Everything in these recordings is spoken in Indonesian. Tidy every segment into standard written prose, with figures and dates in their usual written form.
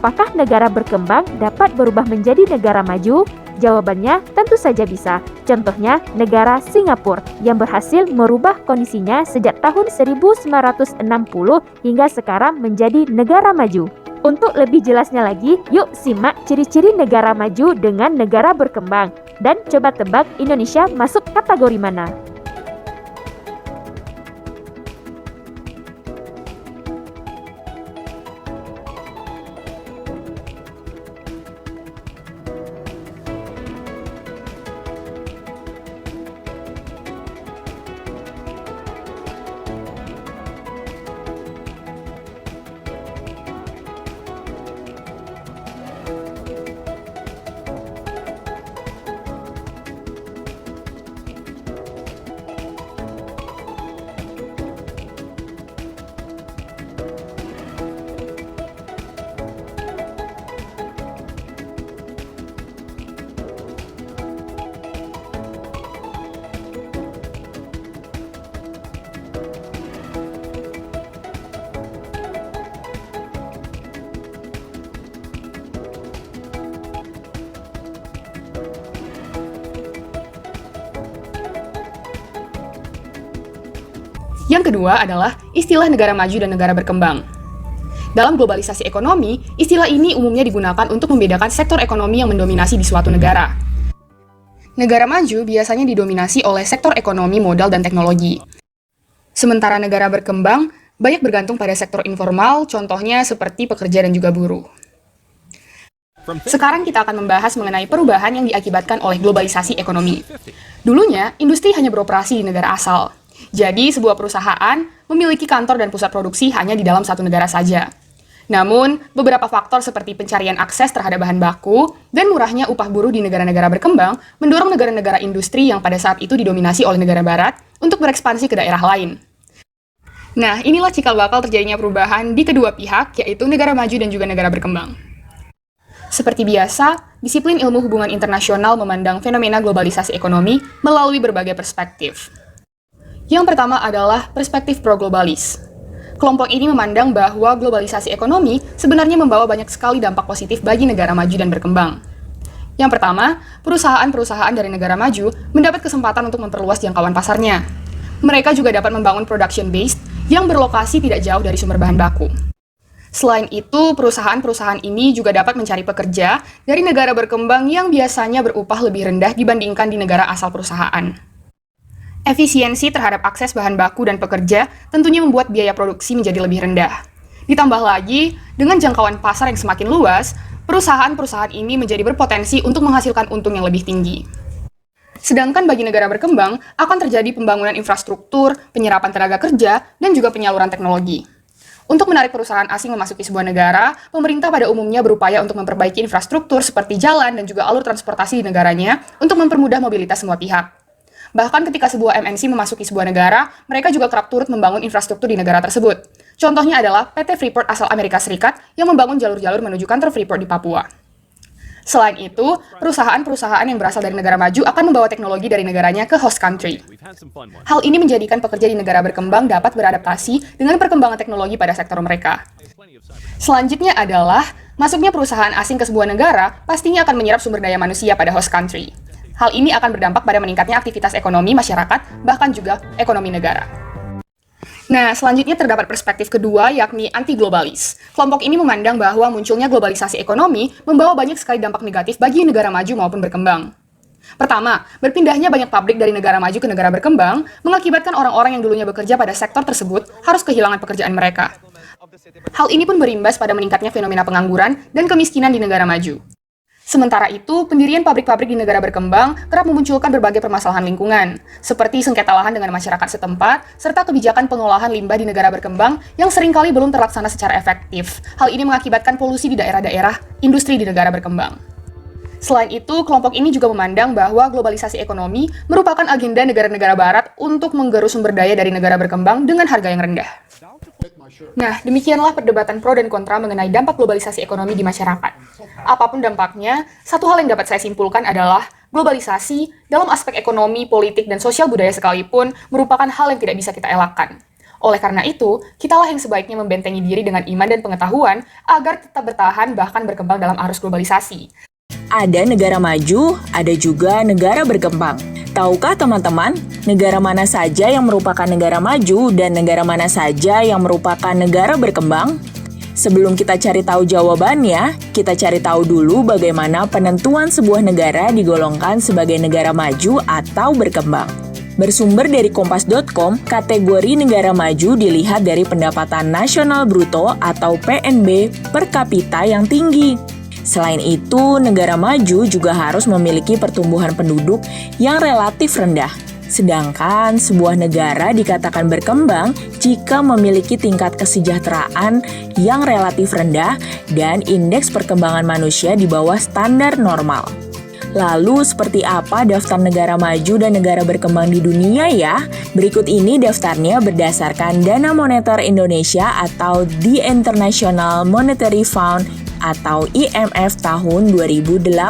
Apakah negara berkembang dapat berubah menjadi negara maju? Jawabannya tentu saja bisa. Contohnya negara Singapura yang berhasil merubah kondisinya sejak tahun 1960 hingga sekarang menjadi negara maju. Untuk lebih jelasnya lagi, yuk simak ciri-ciri negara maju dengan negara berkembang dan coba tebak Indonesia masuk kategori mana. Yang kedua adalah istilah negara maju dan negara berkembang. Dalam globalisasi ekonomi, istilah ini umumnya digunakan untuk membedakan sektor ekonomi yang mendominasi di suatu negara. Negara maju biasanya didominasi oleh sektor ekonomi, modal, dan teknologi. Sementara negara berkembang banyak bergantung pada sektor informal, contohnya seperti pekerja dan juga buruh. Sekarang kita akan membahas mengenai perubahan yang diakibatkan oleh globalisasi ekonomi. Dulunya, industri hanya beroperasi di negara asal. Jadi, sebuah perusahaan memiliki kantor dan pusat produksi hanya di dalam satu negara saja. Namun, beberapa faktor seperti pencarian akses terhadap bahan baku dan murahnya upah buruh di negara-negara berkembang mendorong negara-negara industri yang pada saat itu didominasi oleh negara barat untuk berekspansi ke daerah lain. Nah, inilah cikal bakal terjadinya perubahan di kedua pihak, yaitu negara maju dan juga negara berkembang. Seperti biasa, disiplin ilmu hubungan internasional memandang fenomena globalisasi ekonomi melalui berbagai perspektif. Yang pertama adalah perspektif pro-globalis. Kelompok ini memandang bahwa globalisasi ekonomi sebenarnya membawa banyak sekali dampak positif bagi negara maju dan berkembang. Yang pertama, perusahaan-perusahaan dari negara maju mendapat kesempatan untuk memperluas jangkauan pasarnya. Mereka juga dapat membangun production base yang berlokasi tidak jauh dari sumber bahan baku. Selain itu, perusahaan-perusahaan ini juga dapat mencari pekerja dari negara berkembang yang biasanya berupah lebih rendah dibandingkan di negara asal perusahaan. Efisiensi terhadap akses bahan baku dan pekerja tentunya membuat biaya produksi menjadi lebih rendah. Ditambah lagi, dengan jangkauan pasar yang semakin luas, perusahaan-perusahaan ini menjadi berpotensi untuk menghasilkan untung yang lebih tinggi. Sedangkan bagi negara berkembang, akan terjadi pembangunan infrastruktur, penyerapan tenaga kerja, dan juga penyaluran teknologi. Untuk menarik perusahaan asing memasuki sebuah negara, pemerintah pada umumnya berupaya untuk memperbaiki infrastruktur seperti jalan dan juga alur transportasi di negaranya untuk mempermudah mobilitas semua pihak. Bahkan ketika sebuah MNC memasuki sebuah negara, mereka juga kerap turut membangun infrastruktur di negara tersebut. Contohnya adalah PT Freeport asal Amerika Serikat yang membangun jalur-jalur menuju kantor Freeport di Papua. Selain itu, perusahaan-perusahaan yang berasal dari negara maju akan membawa teknologi dari negaranya ke host country. Hal ini menjadikan pekerja di negara berkembang dapat beradaptasi dengan perkembangan teknologi pada sektor mereka. Selanjutnya adalah, masuknya perusahaan asing ke sebuah negara pastinya akan menyerap sumber daya manusia pada host country. Hal ini akan berdampak pada meningkatnya aktivitas ekonomi masyarakat, bahkan juga ekonomi negara. Nah, selanjutnya terdapat perspektif kedua, yakni anti-globalis. Kelompok ini memandang bahwa munculnya globalisasi ekonomi membawa banyak sekali dampak negatif bagi negara maju maupun berkembang. Pertama, berpindahnya banyak pabrik dari negara maju ke negara berkembang mengakibatkan orang-orang yang dulunya bekerja pada sektor tersebut harus kehilangan pekerjaan mereka. Hal ini pun berimbas pada meningkatnya fenomena pengangguran dan kemiskinan di negara maju. Sementara itu, pendirian pabrik-pabrik di negara berkembang kerap memunculkan berbagai permasalahan lingkungan, seperti sengketa lahan dengan masyarakat setempat, serta kebijakan pengolahan limbah di negara berkembang yang seringkali belum terlaksana secara efektif. Hal ini mengakibatkan polusi di daerah-daerah industri di negara berkembang. Selain itu, kelompok ini juga memandang bahwa globalisasi ekonomi merupakan agenda negara-negara barat untuk menggerus sumber daya dari negara berkembang dengan harga yang rendah. Nah, demikianlah perdebatan pro dan kontra mengenai dampak globalisasi ekonomi di masyarakat. Apapun dampaknya, satu hal yang dapat saya simpulkan adalah globalisasi dalam aspek ekonomi, politik, dan sosial budaya sekalipun merupakan hal yang tidak bisa kita elakkan. Oleh karena itu, kitalah yang sebaiknya membentengi diri dengan iman dan pengetahuan agar tetap bertahan bahkan berkembang dalam arus globalisasi. Ada negara maju, ada juga negara berkembang. Tahukah teman-teman, negara mana saja yang merupakan negara maju dan negara mana saja yang merupakan negara berkembang? Sebelum kita cari tahu jawabannya, kita cari tahu dulu bagaimana penentuan sebuah negara digolongkan sebagai negara maju atau berkembang. Bersumber dari kompas.com, kategori negara maju dilihat dari pendapatan nasional bruto atau PNB per kapita yang tinggi. Selain itu, negara maju juga harus memiliki pertumbuhan penduduk yang relatif rendah. Sedangkan sebuah negara dikatakan berkembang jika memiliki tingkat kesejahteraan yang relatif rendah dan indeks perkembangan manusia di bawah standar normal. Lalu, seperti apa daftar negara maju dan negara berkembang di dunia ya? Berikut ini daftarnya berdasarkan Dana Moneter Indonesia atau The International Monetary Fund atau IMF tahun 2018.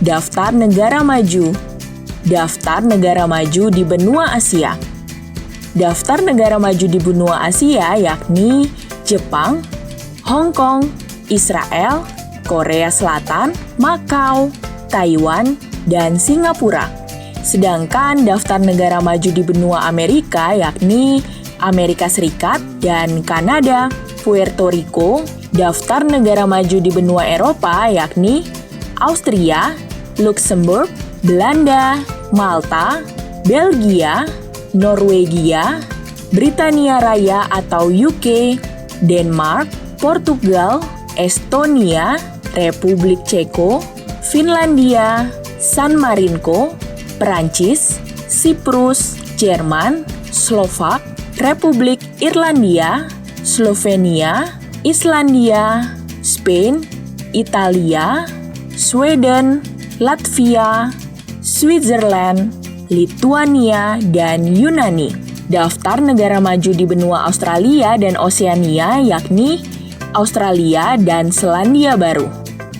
Daftar negara maju. Daftar negara maju di benua Asia. Daftar negara maju di benua Asia yakni Jepang, Hong Kong, Israel, Korea Selatan, Makau, Taiwan, dan Singapura. Sedangkan daftar negara maju di benua Amerika yakni Amerika Serikat dan Kanada, Puerto Rico. Daftar negara maju di benua Eropa yakni Austria, Luxembourg, Belanda, Malta, Belgia, Norwegia, Britania Raya atau UK, Denmark, Portugal, Estonia, Republik Ceko, Finlandia, San Marino, Perancis, Siprus, Jerman, Slovak, Republik Irlandia, Slovenia, Islandia, Spain, Italia, Sweden, Latvia, Switzerland, Lithuania, dan Yunani. Daftar negara maju di benua Australia dan Oseania yakni Australia dan Selandia Baru.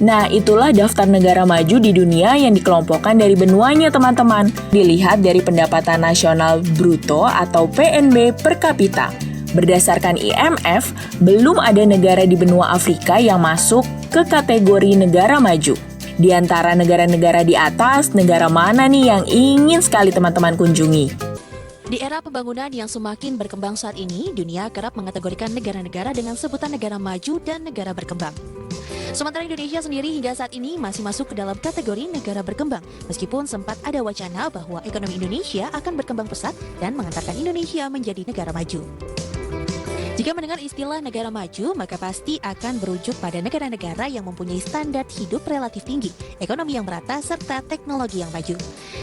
Nah, itulah daftar negara maju di dunia yang dikelompokkan dari benuanya, teman-teman. Dilihat dari pendapatan nasional bruto atau PNB per kapita. Berdasarkan IMF, belum ada negara di benua Afrika yang masuk ke kategori negara maju. Di antara negara-negara di atas, negara mana nih yang ingin sekali teman-teman kunjungi? Di era pembangunan yang semakin berkembang saat ini, dunia kerap mengategorikan negara-negara dengan sebutan negara maju dan negara berkembang. Sementara Indonesia sendiri hingga saat ini masih masuk ke dalam kategori negara berkembang, meskipun sempat ada wacana bahwa ekonomi Indonesia akan berkembang pesat dan mengantarkan Indonesia menjadi negara maju. Jika mendengar istilah negara maju, maka pasti akan berujuk pada negara-negara yang mempunyai standar hidup relatif tinggi, ekonomi yang merata, serta teknologi yang maju.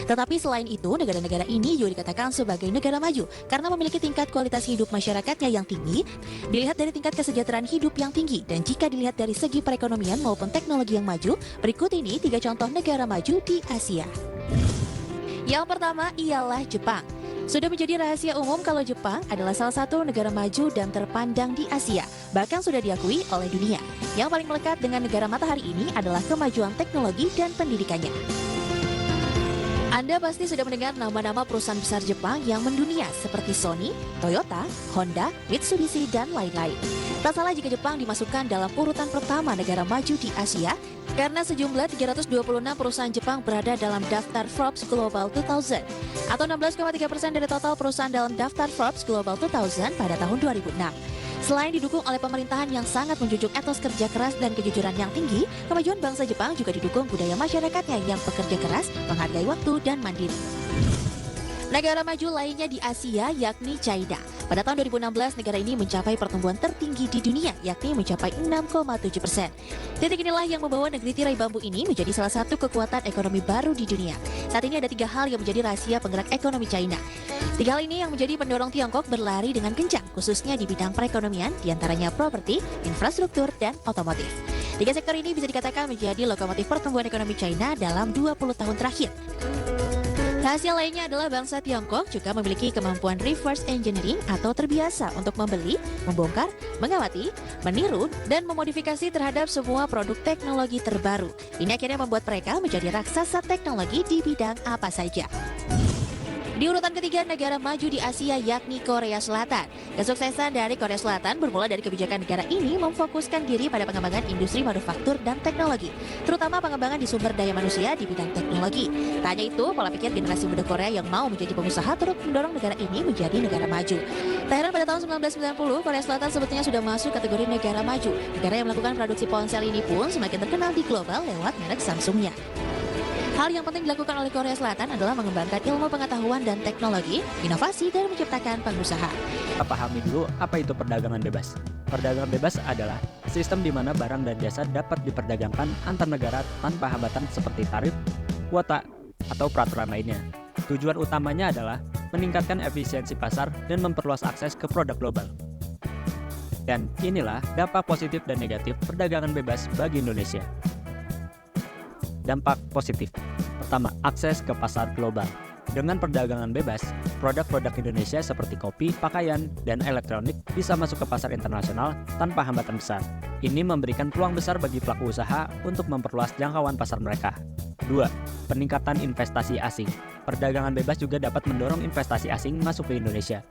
Tetapi selain itu, negara-negara ini juga dikatakan sebagai negara maju karena memiliki tingkat kualitas hidup masyarakatnya yang tinggi, dilihat dari tingkat kesejahteraan hidup yang tinggi, dan jika dilihat dari segi perekonomian maupun teknologi yang maju, berikut ini 3 contoh negara maju di Asia. Yang pertama ialah Jepang. Sudah menjadi rahasia umum kalau Jepang adalah salah satu negara maju dan terpandang di Asia, bahkan sudah diakui oleh dunia. Yang paling melekat dengan negara matahari ini adalah kemajuan teknologi dan pendidikannya. Anda pasti sudah mendengar nama-nama perusahaan besar Jepang yang mendunia seperti Sony, Toyota, Honda, Mitsubishi, dan lain-lain. Tak salah jika Jepang dimasukkan dalam urutan pertama negara maju di Asia, karena sejumlah 326 perusahaan Jepang berada dalam daftar Forbes Global 2000, atau 16,3% dari total perusahaan dalam daftar Forbes Global 2000 pada tahun 2006. Selain didukung oleh pemerintahan yang sangat menjunjung etos kerja keras dan kejujuran yang tinggi, kemajuan bangsa Jepang juga didukung budaya masyarakatnya yang bekerja keras, menghargai waktu, dan mandiri. Negara maju lainnya di Asia yakni China. Pada tahun 2016, negara ini mencapai pertumbuhan tertinggi di dunia, yakni mencapai 6,7%. Titik inilah yang membawa negeri tirai bambu ini menjadi salah satu kekuatan ekonomi baru di dunia. Saat ini ada 3 hal yang menjadi rahasia penggerak ekonomi China. 3 hal ini yang menjadi pendorong Tiongkok berlari dengan kencang, khususnya di bidang perekonomian, diantaranya properti, infrastruktur, dan otomotif. 3 sektor ini bisa dikatakan menjadi lokomotif pertumbuhan ekonomi China dalam 20 tahun terakhir. Rahasia lainnya adalah bangsa Tiongkok juga memiliki kemampuan reverse engineering atau terbiasa untuk membeli, membongkar, mengawati, meniru, dan memodifikasi terhadap semua produk teknologi terbaru. Ini akhirnya membuat mereka menjadi raksasa teknologi di bidang apa saja. Di urutan ketiga, negara maju di Asia yakni Korea Selatan. Kesuksesan dari Korea Selatan bermula dari kebijakan negara ini memfokuskan diri pada pengembangan industri manufaktur dan teknologi, terutama pengembangan di sumber daya manusia di bidang teknologi. Tak hanya itu, pola pikir generasi muda Korea yang mau menjadi pengusaha turut mendorong negara ini menjadi negara maju. Tak heran pada tahun 1990, Korea Selatan sebetulnya sudah masuk kategori negara maju. Negara yang melakukan produksi ponsel ini pun semakin terkenal di global lewat merek Samsungnya. Hal yang penting dilakukan oleh Korea Selatan adalah mengembangkan ilmu pengetahuan dan teknologi, inovasi, dan menciptakan pengusaha. Kita pahami dulu apa itu perdagangan bebas. Perdagangan bebas adalah sistem di mana barang dan jasa dapat diperdagangkan antar negara tanpa hambatan seperti tarif, kuota, atau peraturan lainnya. Tujuan utamanya adalah meningkatkan efisiensi pasar dan memperluas akses ke produk global. Dan inilah dampak positif dan negatif perdagangan bebas bagi Indonesia. Dampak positif. Pertama, akses ke pasar global. Dengan perdagangan bebas, produk-produk Indonesia seperti kopi, pakaian, dan elektronik bisa masuk ke pasar internasional tanpa hambatan besar. Ini memberikan peluang besar bagi pelaku usaha untuk memperluas jangkauan pasar mereka. 2. Peningkatan investasi asing. Perdagangan bebas juga dapat mendorong investasi asing masuk ke Indonesia.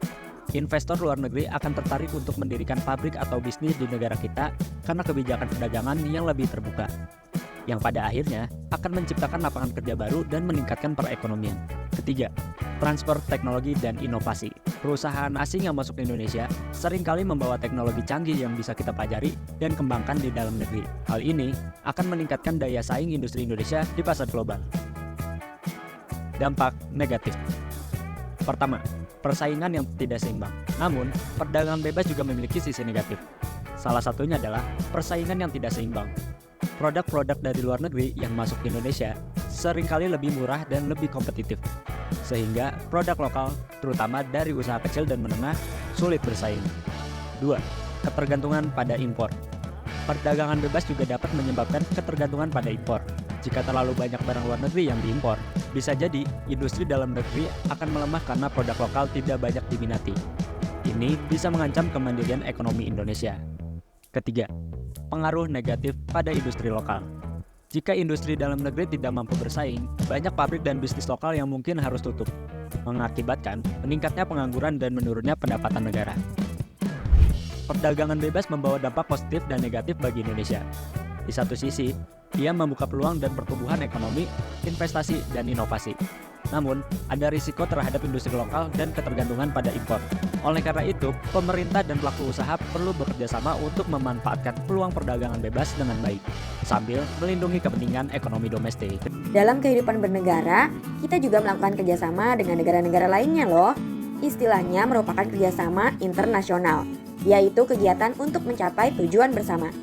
Investor luar negeri akan tertarik untuk mendirikan pabrik atau bisnis di negara kita karena kebijakan perdagangan yang lebih terbuka, yang pada akhirnya akan menciptakan lapangan kerja baru dan meningkatkan perekonomian. Ketiga, transfer teknologi dan inovasi. Perusahaan asing yang masuk ke Indonesia seringkali membawa teknologi canggih yang bisa kita pelajari dan kembangkan di dalam negeri. Hal ini akan meningkatkan daya saing industri Indonesia di pasar global. Dampak negatif. Pertama, persaingan yang tidak seimbang. Namun, perdagangan bebas juga memiliki sisi negatif. Salah satunya adalah persaingan yang tidak seimbang. Produk-produk dari luar negeri yang masuk ke Indonesia seringkali lebih murah dan lebih kompetitif, sehingga produk lokal, terutama dari usaha kecil dan menengah, sulit bersaing. 2. Ketergantungan pada impor. Perdagangan bebas juga dapat menyebabkan ketergantungan pada impor. Jika terlalu banyak barang luar negeri yang diimpor, bisa jadi industri dalam negeri akan melemah karena produk lokal tidak banyak diminati. Ini bisa mengancam kemandirian ekonomi Indonesia. Ketiga, pengaruh negatif pada industri lokal. Jika industri dalam negeri tidak mampu bersaing, banyak pabrik dan bisnis lokal yang mungkin harus tutup, mengakibatkan meningkatnya pengangguran dan menurunnya pendapatan negara. Perdagangan bebas membawa dampak positif dan negatif bagi Indonesia. Di satu sisi, ia membuka peluang dan pertumbuhan ekonomi, investasi, dan inovasi. Namun, ada risiko terhadap industri lokal dan ketergantungan pada impor. Oleh karena itu, pemerintah dan pelaku usaha perlu bekerja sama untuk memanfaatkan peluang perdagangan bebas dengan baik, sambil melindungi kepentingan ekonomi domestik. Dalam kehidupan bernegara, kita juga melakukan kerjasama dengan negara-negara lainnya loh. Istilahnya merupakan kerjasama internasional, yaitu kegiatan untuk mencapai tujuan bersama.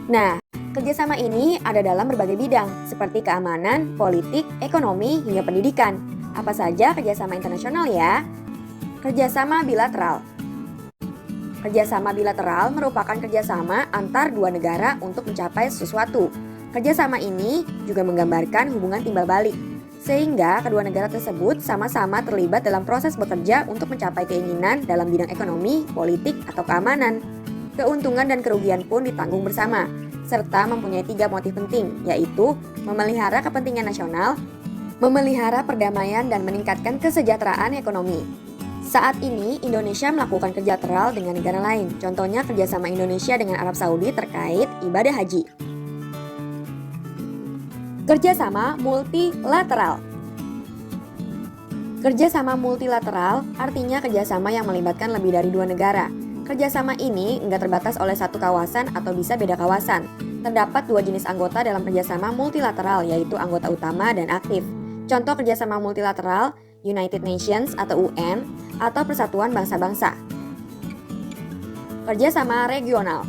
Nah, kerjasama ini ada dalam berbagai bidang, seperti keamanan, politik, ekonomi, hingga pendidikan. Apa saja kerjasama internasional ya? Kerjasama bilateral. Kerjasama bilateral merupakan kerjasama antar dua negara untuk mencapai sesuatu. Kerjasama ini juga menggambarkan hubungan timbal balik, sehingga kedua negara tersebut sama-sama terlibat dalam proses bekerja untuk mencapai keinginan dalam bidang ekonomi, politik, atau keamanan. Keuntungan dan kerugian pun ditanggung bersama, serta mempunyai 3 motif penting, yaitu memelihara kepentingan nasional, memelihara perdamaian, dan meningkatkan kesejahteraan ekonomi. Saat ini, Indonesia melakukan kerja bilateral dengan negara lain. Contohnya kerjasama Indonesia dengan Arab Saudi terkait ibadah haji. Kerjasama multilateral. Kerjasama multilateral artinya kerjasama yang melibatkan lebih dari 2 negara. Kerjasama ini enggak terbatas oleh satu kawasan atau bisa beda kawasan. Terdapat 2 jenis anggota dalam kerjasama multilateral, yaitu anggota utama dan aktif. Contoh kerjasama multilateral, United Nations atau UN, atau Persatuan Bangsa-Bangsa. Kerjasama regional.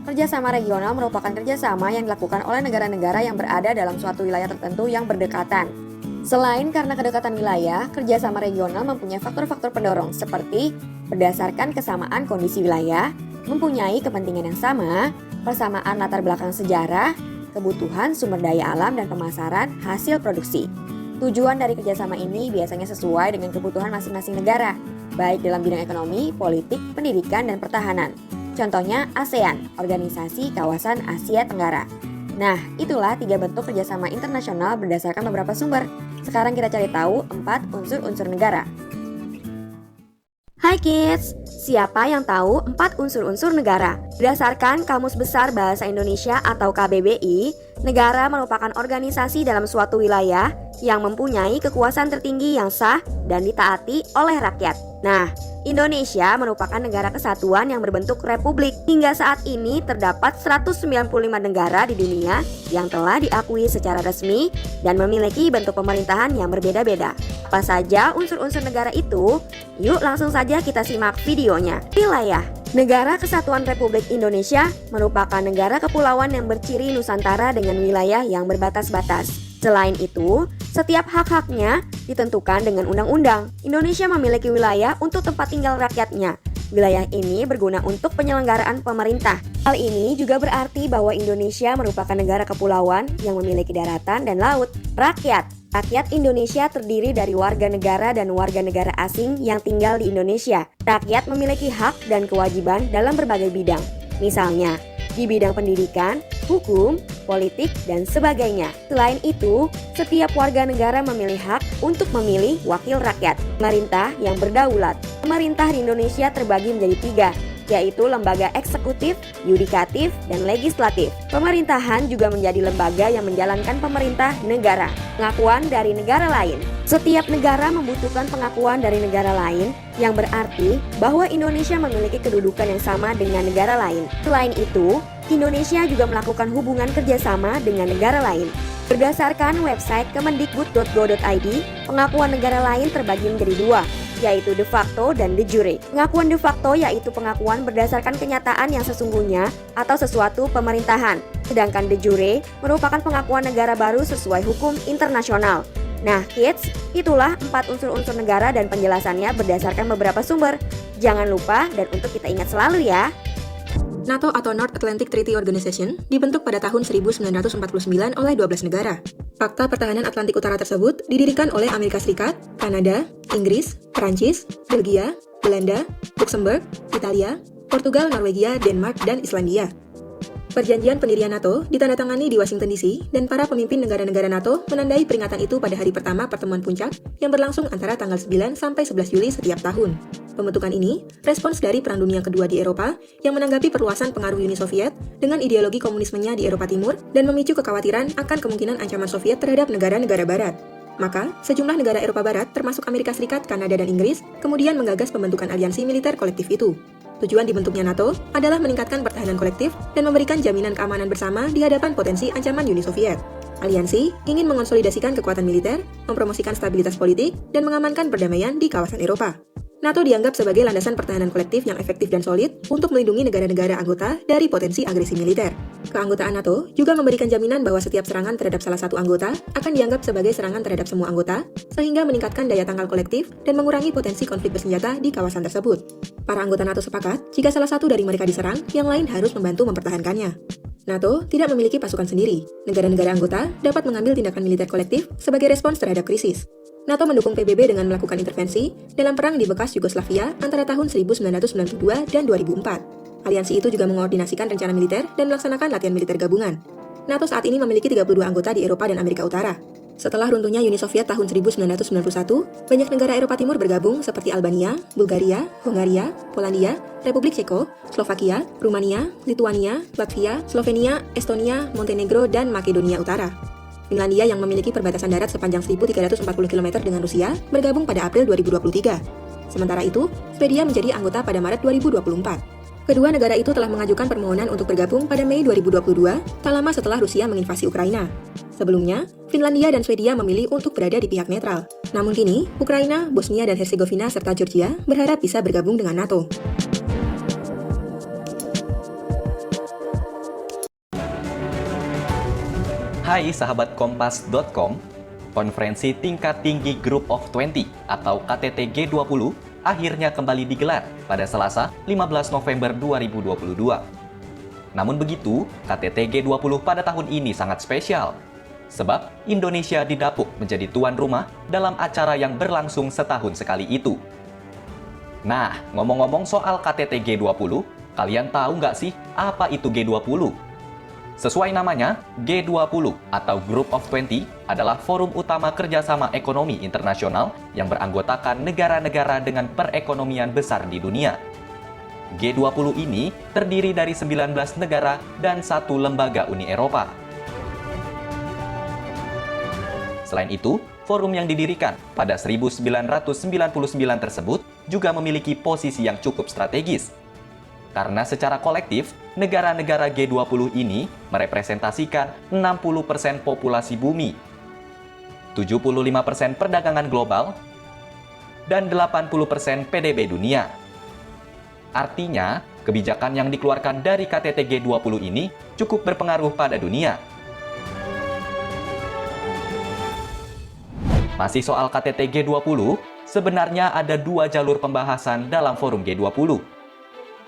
Kerjasama regional merupakan kerjasama yang dilakukan oleh negara-negara yang berada dalam suatu wilayah tertentu yang berdekatan. Selain karena kedekatan wilayah, kerjasama regional mempunyai faktor-faktor pendorong seperti berdasarkan kesamaan kondisi wilayah, mempunyai kepentingan yang sama, persamaan latar belakang sejarah, kebutuhan sumber daya alam, dan pemasaran hasil produksi. Tujuan dari kerjasama ini biasanya sesuai dengan kebutuhan masing-masing negara, baik dalam bidang ekonomi, politik, pendidikan, dan pertahanan. Contohnya ASEAN, Organisasi Kawasan Asia Tenggara. Nah, itulah 3 bentuk kerjasama internasional berdasarkan beberapa sumber. Sekarang kita cari tahu 4 unsur-unsur negara. Hai kids, siapa yang tahu 4 unsur-unsur negara? Berdasarkan Kamus Besar Bahasa Indonesia atau KBBI, negara merupakan organisasi dalam suatu wilayah yang mempunyai kekuasaan tertinggi yang sah dan ditaati oleh rakyat. Nah, Indonesia merupakan negara kesatuan yang berbentuk republik. Hingga saat ini terdapat 195 negara di dunia yang telah diakui secara resmi dan memiliki bentuk pemerintahan yang berbeda-beda. Apa saja unsur-unsur negara itu? Yuk langsung saja kita simak videonya. Wilayah. Negara Kesatuan Republik Indonesia merupakan negara kepulauan yang berciri Nusantara dengan wilayah yang berbatas-batas. Selain itu, setiap hak-haknya ditentukan dengan undang-undang. Indonesia memiliki wilayah untuk tempat tinggal rakyatnya. Wilayah ini berguna untuk penyelenggaraan pemerintah. Hal ini juga berarti bahwa Indonesia merupakan negara kepulauan yang memiliki daratan dan laut. Rakyat Indonesia terdiri dari warga negara dan warga negara asing yang tinggal di Indonesia. Rakyat memiliki hak dan kewajiban dalam berbagai bidang. Misalnya, di bidang pendidikan, hukum, politik, dan sebagainya. Selain itu, setiap warga negara memilih hak untuk memilih wakil rakyat. Pemerintah yang berdaulat. Pemerintah di Indonesia terbagi menjadi 3, yaitu lembaga eksekutif, yudikatif, dan legislatif. Pemerintahan juga menjadi lembaga yang menjalankan pemerintah negara. Pengakuan dari negara lain. Setiap negara membutuhkan pengakuan dari negara lain, yang berarti bahwa Indonesia memiliki kedudukan yang sama dengan negara lain. Selain itu, Indonesia juga melakukan hubungan kerjasama dengan negara lain. Berdasarkan website kemendikbud.go.id, pengakuan negara lain terbagi menjadi 2, yaitu de facto dan de jure. Pengakuan de facto yaitu pengakuan berdasarkan kenyataan yang sesungguhnya atau sesuatu pemerintahan. Sedangkan de jure merupakan pengakuan negara baru sesuai hukum internasional. Nah kids, itulah 4 unsur-unsur negara dan penjelasannya berdasarkan beberapa sumber. Jangan lupa dan untuk kita ingat selalu ya. NATO atau North Atlantic Treaty Organization dibentuk pada tahun 1949 oleh 12 negara. Fakta Pertahanan Atlantik Utara tersebut didirikan oleh Amerika Serikat, Kanada, Inggris, Perancis, Belgia, Belanda, Luxembourg, Italia, Portugal, Norwegia, Denmark, dan Islandia. Perjanjian pendirian NATO ditandatangani di Washington DC dan para pemimpin negara-negara NATO menandai peringatan itu pada hari pertama pertemuan puncak yang berlangsung antara tanggal 9 sampai 11 Juli setiap tahun. Pembentukan ini respons dari Perang Dunia Kedua di Eropa yang menanggapi perluasan pengaruh Uni Soviet dengan ideologi komunismenya di Eropa Timur dan memicu kekhawatiran akan kemungkinan ancaman Soviet terhadap negara-negara Barat. Maka, sejumlah negara Eropa Barat termasuk Amerika Serikat, Kanada, dan Inggris kemudian menggagas pembentukan aliansi militer kolektif itu. Tujuan dibentuknya NATO adalah meningkatkan pertahanan kolektif dan memberikan jaminan keamanan bersama di hadapan potensi ancaman Uni Soviet. Aliansi ingin mengonsolidasikan kekuatan militer, mempromosikan stabilitas politik, dan mengamankan perdamaian di kawasan Eropa. NATO dianggap sebagai landasan pertahanan kolektif yang efektif dan solid untuk melindungi negara-negara anggota dari potensi agresi militer. Keanggotaan NATO juga memberikan jaminan bahwa setiap serangan terhadap salah satu anggota akan dianggap sebagai serangan terhadap semua anggota, sehingga meningkatkan daya tangkal kolektif dan mengurangi potensi konflik bersenjata di kawasan tersebut. Para anggota NATO sepakat, jika salah satu dari mereka diserang, yang lain harus membantu mempertahankannya. NATO tidak memiliki pasukan sendiri. Negara-negara anggota dapat mengambil tindakan militer kolektif sebagai respons terhadap krisis. NATO mendukung PBB dengan melakukan intervensi dalam perang di bekas Yugoslavia antara tahun 1992 dan 2004. Aliansi itu juga mengordinasikan rencana militer dan melaksanakan latihan militer gabungan. NATO saat ini memiliki 32 anggota di Eropa dan Amerika Utara. Setelah runtuhnya Uni Soviet tahun 1991, banyak negara Eropa Timur bergabung seperti Albania, Bulgaria, Hongaria, Polandia, Republik Ceko, Slovakia, Rumania, Lituania, Latvia, Slovenia, Estonia, Montenegro, dan Makedonia Utara. Finlandia yang memiliki perbatasan darat sepanjang 1.340 km dengan Rusia bergabung pada April 2023. Sementara itu, Swedia menjadi anggota pada Maret 2024. Kedua negara itu telah mengajukan permohonan untuk bergabung pada Mei 2022, tak lama setelah Rusia menginvasi Ukraina. Sebelumnya, Finlandia dan Swedia memilih untuk berada di pihak netral. Namun kini, Ukraina, Bosnia dan Herzegovina serta Georgia berharap bisa bergabung dengan NATO. Hai sahabat Kompas.com, konferensi tingkat tinggi Group of 20 atau KTT G20 akhirnya kembali digelar pada Selasa 15 November 2022. Namun begitu, KTT G20 pada tahun ini sangat spesial, sebab Indonesia didapuk menjadi tuan rumah dalam acara yang berlangsung setahun sekali itu. Nah, ngomong-ngomong soal KTT G20, kalian tahu nggak sih apa itu G20? Sesuai namanya, G20 atau Group of 20 adalah forum utama kerjasama ekonomi internasional yang beranggotakan negara-negara dengan perekonomian besar di dunia. G20 ini terdiri dari 19 negara dan 1 lembaga Uni Eropa. Selain itu, forum yang didirikan pada 1999 tersebut juga memiliki posisi yang cukup strategis. Karena secara kolektif, negara-negara G20 ini merepresentasikan 60% populasi bumi, 75% perdagangan global, dan 80% PDB dunia. Artinya, kebijakan yang dikeluarkan dari KTT G20 ini cukup berpengaruh pada dunia. Masih soal KTT G20, sebenarnya ada 2 jalur pembahasan dalam forum G20.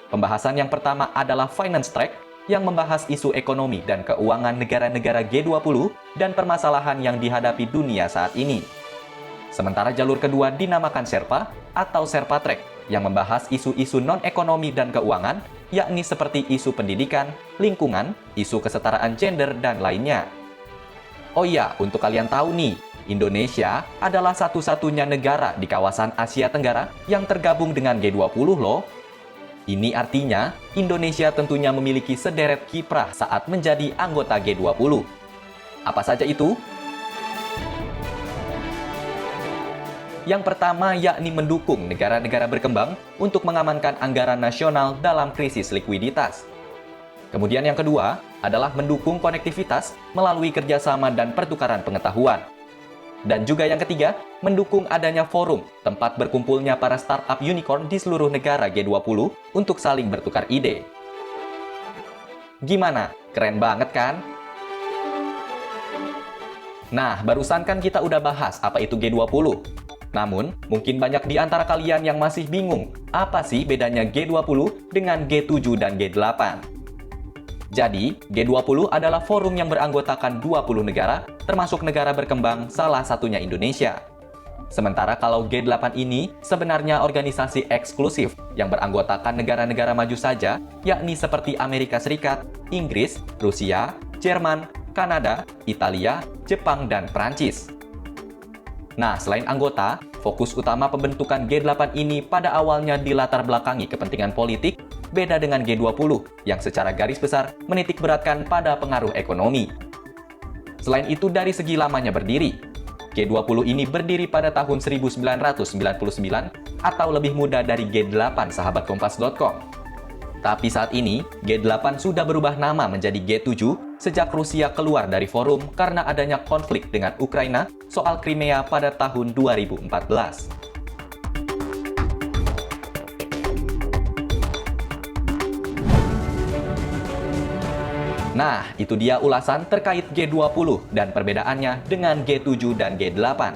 Pembahasan yang pertama adalah Finance Track yang membahas isu ekonomi dan keuangan negara-negara G20 dan permasalahan yang dihadapi dunia saat ini. Sementara jalur kedua dinamakan Sherpa atau Sherpa Track yang membahas isu-isu non-ekonomi dan keuangan, yakni seperti isu pendidikan, lingkungan, isu kesetaraan gender, dan lainnya. Oh iya, untuk kalian tahu nih, Indonesia adalah satu-satunya negara di kawasan Asia Tenggara yang tergabung dengan G20 loh. Ini artinya, Indonesia tentunya memiliki sederet kiprah saat menjadi anggota G20. Apa saja itu? Yang pertama yakni mendukung negara-negara berkembang untuk mengamankan anggaran nasional dalam krisis likuiditas. Kemudian yang kedua adalah mendukung konektivitas melalui kerjasama dan pertukaran pengetahuan. Dan juga yang ketiga, mendukung adanya forum tempat berkumpulnya para startup unicorn di seluruh negara G20 untuk saling bertukar ide. Gimana? Keren banget kan? Nah, barusan kan kita udah bahas apa itu G20. Namun, mungkin banyak di antara kalian yang masih bingung, apa sih bedanya G20 dengan G7 dan G8? Jadi, G20 adalah forum yang beranggotakan 20 negara, termasuk negara berkembang, salah satunya Indonesia. Sementara kalau G8 ini sebenarnya organisasi eksklusif yang beranggotakan negara-negara maju saja, yakni seperti Amerika Serikat, Inggris, Rusia, Jerman, Kanada, Italia, Jepang, dan Prancis. Nah, selain anggota, fokus utama pembentukan G8 ini pada awalnya dilatar belakangi kepentingan politik, beda dengan G20 yang secara garis besar menitik beratkan pada pengaruh ekonomi. Selain itu, dari segi lamanya berdiri, G20 ini berdiri pada tahun 1999 atau lebih muda dari G8 sahabat kompas.com. Tapi saat ini, G8 sudah berubah nama menjadi G7 sejak Rusia keluar dari forum karena adanya konflik dengan Ukraina soal Crimea pada tahun 2014. Nah, itu dia ulasan terkait G20 dan perbedaannya dengan G7 dan G8.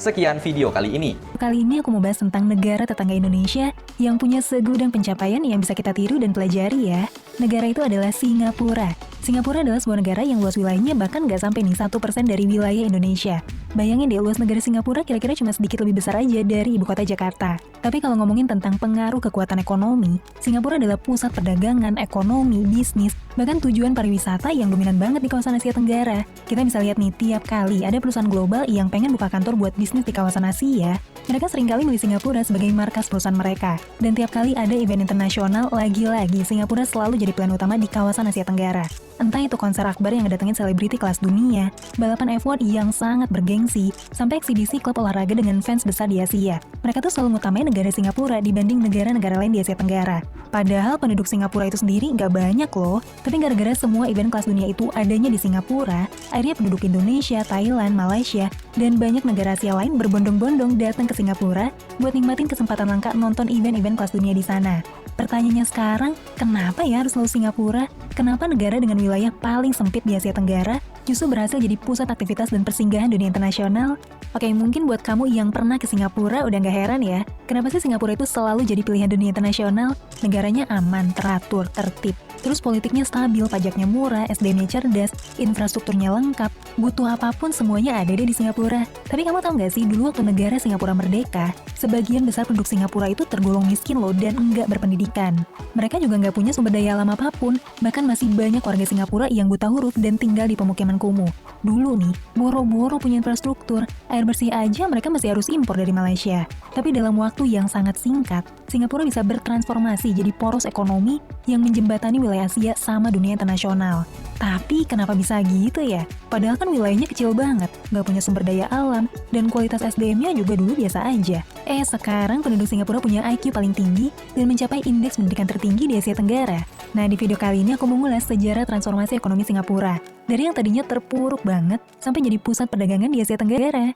Sekian video kali ini. Kali ini aku mau bahas tentang negara tetangga Indonesia yang punya segudang pencapaian yang bisa kita tiru dan pelajari ya. Negara itu adalah Singapura. Singapura adalah sebuah negara yang luas wilayahnya bahkan nggak sampai nih 1% dari wilayah Indonesia. Bayangin deh, luas negara Singapura kira-kira cuma sedikit lebih besar aja dari ibu kota Jakarta. Tapi kalau ngomongin tentang pengaruh kekuatan ekonomi, Singapura adalah pusat perdagangan, ekonomi, bisnis, bahkan tujuan pariwisata yang dominan banget di kawasan Asia Tenggara. Kita bisa lihat nih, tiap kali ada perusahaan global yang pengen buka kantor buat bisnis di kawasan Asia, mereka seringkali milih Singapura sebagai markas perusahaan mereka. Dan tiap kali ada event internasional, lagi-lagi Singapura selalu jadi pilihan utama di kawasan Asia Tenggara. Entah itu konser akbar yang ngedatengin selebriti kelas dunia, balapan F1 yang sangat bergengsi, sampai eksibisi klub olahraga dengan fans besar di Asia. Mereka tuh selalu ngutamain negara Singapura dibanding negara-negara lain di Asia Tenggara. Padahal penduduk Singapura itu sendiri nggak banyak loh, tapi gara-gara semua event kelas dunia itu adanya di Singapura, akhirnya penduduk Indonesia, Thailand, Malaysia, dan banyak negara Asia lain berbondong-bondong datang ke Singapura buat nikmatin kesempatan langka nonton event-event kelas dunia di sana. Pertanyaannya sekarang, kenapa ya harus selalu Singapura? Kenapa negara dengan wilayah paling sempit di Asia Tenggara justru berhasil jadi pusat aktivitas dan persinggahan dunia internasional? Oke, mungkin buat kamu yang pernah ke Singapura udah nggak heran ya, kenapa sih Singapura itu selalu jadi pilihan dunia internasional? Negaranya aman, teratur, tertib, Terus politiknya stabil, pajaknya murah, SDM-nya cerdas, infrastrukturnya lengkap, butuh apapun semuanya ada deh di Singapura. Tapi kamu tahu nggak sih, dulu waktu negara Singapura merdeka, sebagian besar penduduk Singapura itu tergolong miskin loh dan nggak berpendidikan. Mereka juga nggak punya sumber daya alam apapun, bahkan masih banyak warga Singapura yang buta huruf dan tinggal di pemukiman kumuh. Dulu nih, boro-boro punya infrastruktur, air bersih aja mereka masih harus impor dari Malaysia. Tapi dalam waktu yang sangat singkat, Singapura bisa bertransformasi jadi poros ekonomi yang menjembatani wilayah Asia sama dunia internasional. Tapi kenapa bisa gitu ya? Padahal kan wilayahnya kecil banget, nggak punya sumber daya alam, dan kualitas SDM-nya juga dulu biasa aja. Sekarang penduduk Singapura punya IQ paling tinggi dan mencapai indeks pendidikan tertinggi di Asia Tenggara. Nah, di video kali ini aku mengulas sejarah transformasi ekonomi Singapura. Dari yang tadinya terpuruk banget, sampai jadi pusat perdagangan di Asia Tenggara.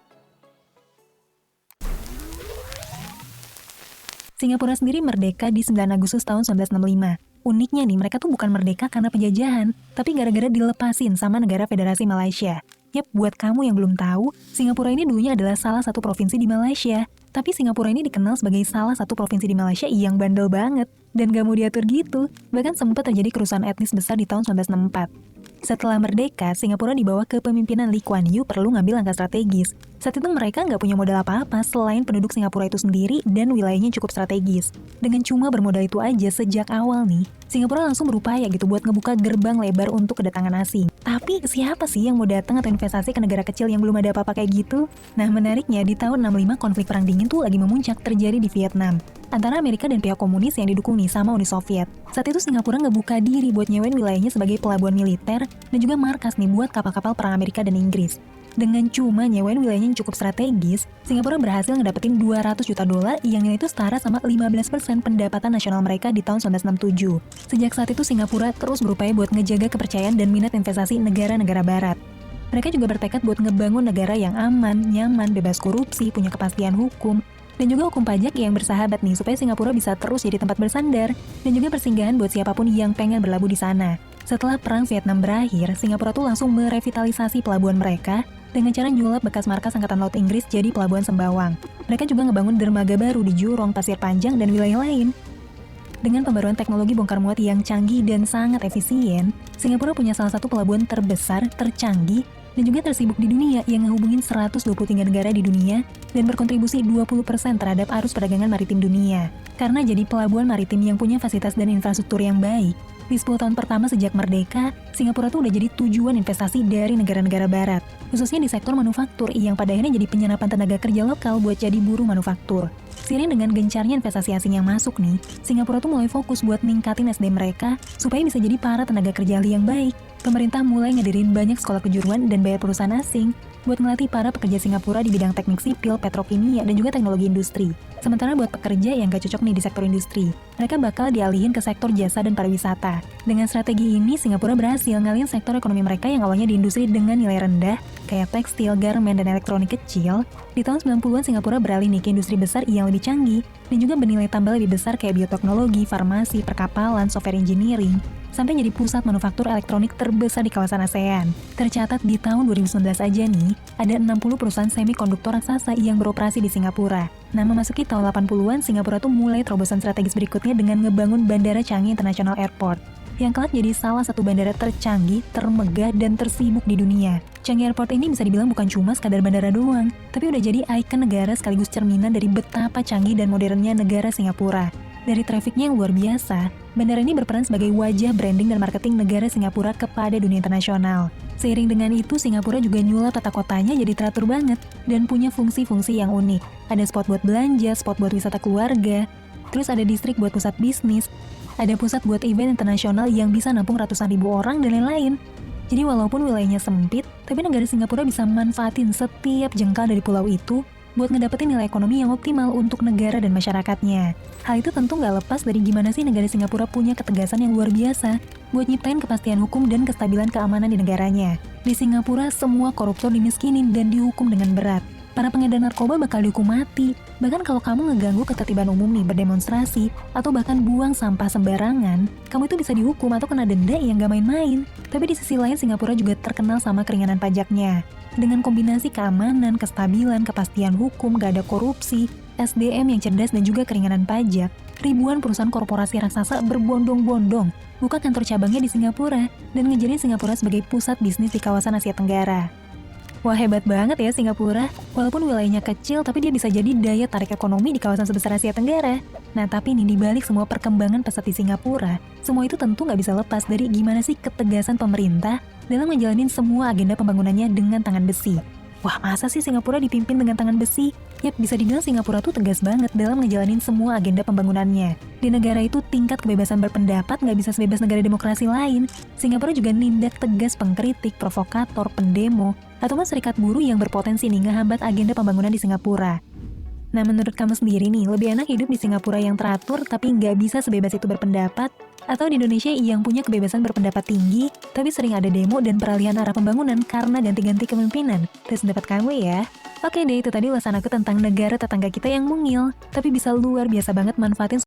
Singapura sendiri merdeka di 9 Agustus tahun 1965. Uniknya nih, mereka tuh bukan merdeka karena penjajahan, tapi gara-gara dilepasin sama negara Federasi Malaysia. Yap, buat kamu yang belum tahu, Singapura ini dulunya adalah salah satu provinsi di Malaysia. Tapi Singapura ini dikenal sebagai salah satu provinsi di Malaysia yang bandel banget, dan gak mau diatur gitu. Bahkan sempat terjadi kerusuhan etnis besar di tahun 1964. Setelah merdeka, Singapura di bawah kepemimpinan Lee Kuan Yew perlu ngambil langkah strategis. Saat itu mereka nggak punya modal apa-apa selain penduduk Singapura itu sendiri dan wilayahnya cukup strategis. Dengan cuma bermodal itu aja sejak awal nih, Singapura langsung berupaya gitu buat ngebuka gerbang lebar untuk kedatangan asing. Tapi siapa sih yang mau datang atau investasi ke negara kecil yang belum ada apa-apa kayak gitu? Nah, menariknya di tahun 65 konflik perang dingin tuh lagi memuncak terjadi di Vietnam antara Amerika dan pihak komunis yang didukung nih sama Uni Soviet. Saat itu Singapura ngebuka diri buat nyewain wilayahnya sebagai pelabuhan militer dan juga markas nih buat kapal-kapal perang Amerika dan Inggris. Dengan cuma nyewain wilayahnya yang cukup strategis, Singapura berhasil ngedapetin 200 juta dolar yang nilai itu setara sama 15% pendapatan nasional mereka di tahun 1967. Sejak saat itu Singapura terus berupaya buat ngejaga kepercayaan dan minat investasi negara-negara barat. Mereka juga bertekad buat ngebangun negara yang aman, nyaman, bebas korupsi, punya kepastian hukum, dan juga hukum pajak yang bersahabat nih supaya Singapura bisa terus jadi tempat bersandar dan juga persinggahan buat siapapun yang pengen berlabuh di sana. Setelah perang Vietnam berakhir, Singapura tuh langsung merevitalisasi pelabuhan mereka dengan cara nyulap bekas markas Angkatan Laut Inggris jadi pelabuhan Sembawang. Mereka juga ngebangun dermaga baru di Jurong, Pasir Panjang, dan wilayah lain. Dengan pembaruan teknologi bongkar muat yang canggih dan sangat efisien, Singapura punya salah satu pelabuhan terbesar, tercanggih, dan juga tersibuk di dunia yang ngehubungin 123 negara di dunia dan berkontribusi 20% terhadap arus perdagangan maritim dunia. Karena jadi pelabuhan maritim yang punya fasilitas dan infrastruktur yang baik, di 10 tahun pertama sejak merdeka, Singapura tuh udah jadi tujuan investasi dari negara-negara barat, khususnya di sektor manufaktur yang pada akhirnya jadi penyerapan tenaga kerja lokal buat jadi buruh manufaktur. Seiring dengan gencarnya investasi asing yang masuk nih, Singapura tuh mulai fokus buat ningkatin SDM mereka supaya bisa jadi para tenaga kerja ahli yang baik. Pemerintah mulai ngadirin banyak sekolah kejuruan dan bayar perusahaan asing buat melatih para pekerja Singapura di bidang teknik sipil, petrokimia, dan juga teknologi industri. Sementara buat pekerja yang gak cocok nih di sektor industri, mereka bakal dialihin ke sektor jasa dan pariwisata. Dengan strategi ini, Singapura berhasil ngalihin sektor ekonomi mereka yang awalnya di industri dengan nilai rendah, kayak tekstil, garmen, dan elektronik kecil. Di tahun 90-an Singapura beralih nih ke industri besar yang lebih canggih, dan juga bernilai tambah lebih besar kayak bioteknologi, farmasi, perkapalan, software engineering, sampai jadi pusat manufaktur elektronik terbesar di kawasan ASEAN. Tercatat di tahun 2019 aja nih, ada 60 perusahaan semikonduktor raksasa yang beroperasi di Singapura. Nah, memasuki tahun 80-an, Singapura tuh mulai terobosan strategis berikutnya dengan ngebangun Bandara Changi International Airport, yang kelak jadi salah satu bandara tercanggih, termegah, dan tersibuk di dunia. Changi Airport ini bisa dibilang bukan cuma sekadar bandara doang, tapi udah jadi ikon negara sekaligus cerminan dari betapa canggih dan modernnya negara Singapura. Dari trafiknya yang luar biasa, bandara ini berperan sebagai wajah branding dan marketing negara Singapura kepada dunia internasional. Seiring dengan itu, Singapura juga nyulap tata kotanya jadi teratur banget dan punya fungsi-fungsi yang unik. Ada spot buat belanja, spot buat wisata keluarga, terus ada distrik buat pusat bisnis, ada pusat buat event internasional yang bisa nampung ratusan ribu orang dan lain-lain. Jadi walaupun wilayahnya sempit, tapi negara Singapura bisa manfaatin setiap jengkal dari pulau itu buat ngedapetin nilai ekonomi yang optimal untuk negara dan masyarakatnya. Hal itu tentu nggak lepas dari gimana sih negara Singapura punya ketegasan yang luar biasa buat nyiptain kepastian hukum dan kestabilan keamanan di negaranya. Di Singapura, semua koruptor dimiskinin dan dihukum dengan berat. Para pengedar narkoba bakal dihukum mati. Bahkan kalau kamu ngeganggu ketertiban umum nih, berdemonstrasi, atau bahkan buang sampah sembarangan, kamu itu bisa dihukum atau kena denda yang gak main-main. Tapi di sisi lain, Singapura juga terkenal sama keringanan pajaknya. Dengan kombinasi keamanan, kestabilan, kepastian hukum, gak ada korupsi, SDM yang cerdas dan juga keringanan pajak, ribuan perusahaan korporasi raksasa berbondong-bondong buka kantor cabangnya di Singapura dan ngejadiin Singapura sebagai pusat bisnis di kawasan Asia Tenggara. Wah, hebat banget ya Singapura. Walaupun wilayahnya kecil, tapi dia bisa jadi daya tarik ekonomi di kawasan sebesar Asia Tenggara. Nah, tapi nih dibalik semua perkembangan pesat di Singapura, semua itu tentu nggak bisa lepas dari gimana sih ketegasan pemerintah dalam ngejalanin semua agenda pembangunannya dengan tangan besi. Wah, masa sih Singapura dipimpin dengan tangan besi? Yap, bisa dibilang Singapura tuh tegas banget dalam ngejalanin semua agenda pembangunannya. Di negara itu tingkat kebebasan berpendapat nggak bisa sebebas negara demokrasi lain. Singapura juga nindak tegas pengkritik, provokator, pendemo, atau serikat buruh yang berpotensi nih ngehambat agenda pembangunan di Singapura. Nah, menurut kamu sendiri nih, lebih enak hidup di Singapura yang teratur tapi nggak bisa sebebas itu berpendapat, atau di Indonesia yang punya kebebasan berpendapat tinggi, tapi sering ada demo dan peralihan arah pembangunan karena ganti-ganti kepemimpinan? Tes pendapat kamu ya. Oke deh, itu tadi ulasan aku tentang negara tetangga kita yang mungil, tapi bisa luar biasa banget manfaatin